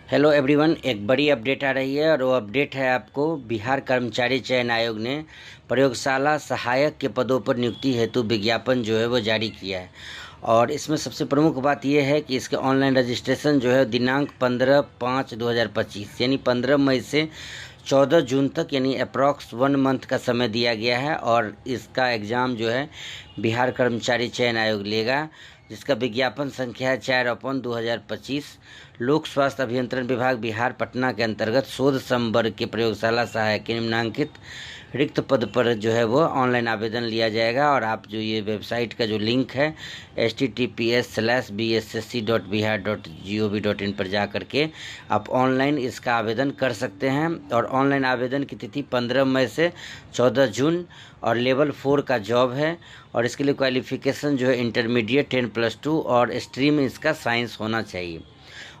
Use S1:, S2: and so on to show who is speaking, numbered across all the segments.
S1: Hello everyone, एक बड़ी update आ रही है और वो अपडेट है आपको बिहार कर्मचारी चयन आयोग ने प्रयोगशाला सहायक के पदों पर नियुक्ति हेतु विज्ञापन जो है वो जारी किया है। और इसमें सबसे प्रमुख बात यह है कि इसके ऑनलाइन रजिस्ट्रेशन जो है दिनांक 15/5/2025 यानी 15 मई से 14 जून तक यानी अप्रॉक्स 1 मंथ का समय दिया गया है। और इसका एग्ज़ाम जो है बिहार कर्मचारी चयन आयोग लेगा, जिसका विज्ञापन संख्या है 4/2025। लोक स्वास्थ्य अभियंत्रण विभाग बिहार पटना के अंतर्गत शोध संवर्ग के प्रयोगशाला सहायक के निम्नांकित रिक्त पद पर जो है वो ऑनलाइन आवेदन लिया जाएगा। और आप जो ये वेबसाइट का जो लिंक है https:/bssc.bihar.gov.in पर जा करके आप ऑनलाइन इसका आवेदन कर सकते हैं। और ऑनलाइन आवेदन की तिथि 15 मई से 14 जून और लेवल 4 का जॉब है। और इसके लिए क्वालिफिकेशन जो है इंटरमीडिएट 10+2 और स्ट्रीम इसका साइंस होना चाहिए।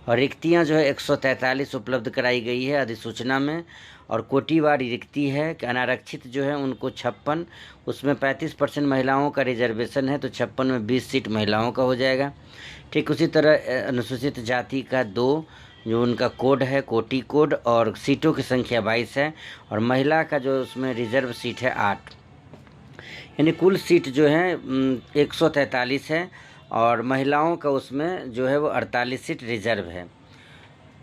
S1: और रिक्तियां जो है 143 उपलब्ध कराई गई है अधिसूचना में। और कोटिवार रिक्ति है कि अनारक्षित जो है उनको 56, उसमें 35% महिलाओं का रिजर्वेशन है तो 56 में 20 सीट महिलाओं का हो जाएगा। ठीक उसी तरह अनुसूचित जाति का 2 जो उनका कोड है कोटि कोड, और सीटों की संख्या 22 है। और महिला का जो उसमें रिजर्व सीट है 8, यानी कुल सीट जो है 143 है। और महिलाओं का उसमें जो है वो 48 सीट रिजर्व है।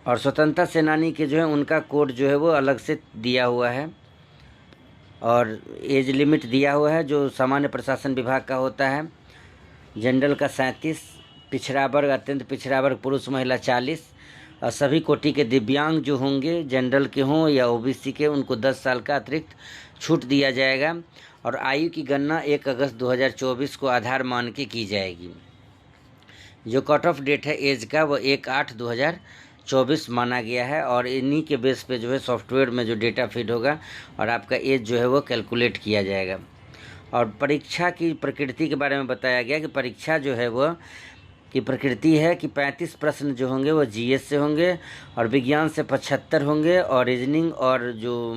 S1: और स्वतंत्रता सेनानी के जो है उनका कोड जो है वो अलग से दिया हुआ है और एज लिमिट दिया हुआ है जो सामान्य प्रशासन विभाग का होता है। जनरल का 37, पिछड़ा वर्ग अत्यंत पिछड़ा वर्ग पुरुष महिला 40। और सभी कोटि के दिव्यांग जो होंगे जनरल के हों या ओबीसी के, उनको 10 साल का अतिरिक्त छूट दिया जाएगा। और आयु की गणना 1 अगस्त 2024 को आधार मान के की जाएगी। जो कट ऑफ डेट है एज का वो 1/8/2024 माना गया है। और इन्हीं के बेस पे जो है सॉफ्टवेयर में जो डेटा फीड होगा और आपका एज जो है वो कैलकुलेट किया जाएगा। और परीक्षा की प्रकृति के बारे में बताया गया कि परीक्षा जो है वो की प्रकृति है कि 35 प्रश्न जो होंगे वो जीएस से होंगे और विज्ञान से 75 होंगे और रीजनिंग और जो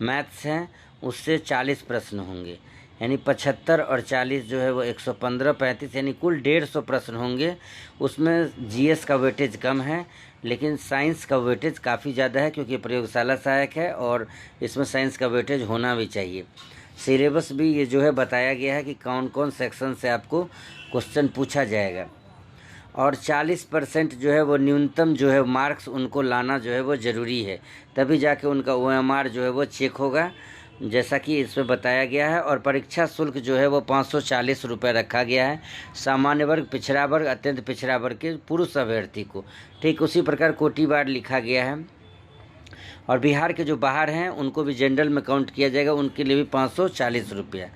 S1: मैथ्स हैं उससे 40 प्रश्न होंगे। यानी 75 और 40 जो है वो 115, 35 यानी कुल 150 प्रश्न होंगे। उसमें जीएस का वेटेज कम है लेकिन साइंस का वेटेज काफ़ी ज़्यादा है क्योंकि प्रयोगशाला सहायक है और इसमें साइंस का वेटेज होना भी चाहिए। सिलेबस भी ये जो है बताया गया है कि कौन कौन सेक्शन से आपको क्वेश्चन पूछा जाएगा। और 40% जो है वो न्यूनतम जो है मार्क्स उनको लाना जो है वो ज़रूरी है, तभी जाके उनका OMR जो है वो चेक होगा, जैसा कि इसमें बताया गया है। और परीक्षा शुल्क जो है वो 540 रुपये रखा गया है सामान्य वर्ग, पिछड़ा वर्ग, अत्यंत पिछड़ा वर्ग के पुरुष अभ्यर्थी को। ठीक उसी प्रकार कोटिवार लिखा गया है। और बिहार के जो बाहर हैं उनको भी जनरल में काउंट किया जाएगा, उनके लिए भी 540 रुपया।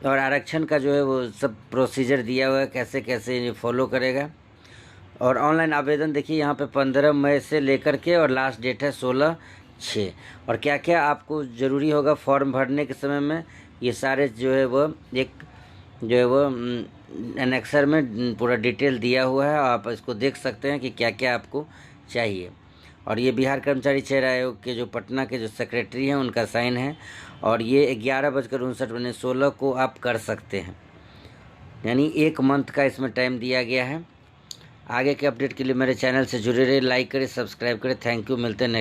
S1: और आरक्षण का जो है वो सब प्रोसीजर दिया हुआ है कैसे कैसे ये फॉलो करेगा। और ऑनलाइन आवेदन देखिए यहाँ पे 15 मई से लेकर के और लास्ट डेट है 16/6। और क्या क्या आपको ज़रूरी होगा फॉर्म भरने के समय में, ये सारे जो है वो एक जो है वो एनेक्सर में पूरा डिटेल दिया हुआ है, आप इसको देख सकते हैं कि क्या क्या आपको चाहिए। और ये बिहार कर्मचारी चयन आयोग के जो पटना के जो सेक्रेटरी हैं उनका साइन है। और ये 11:59 16 को आप कर सकते हैं, यानी 1 मंथ का इसमें टाइम दिया गया है। आगे के अपडेट के लिए मेरे चैनल से जुड़े रहिए, लाइक करें, सब्सक्राइब करें। थैंक यू, मिलते हैं।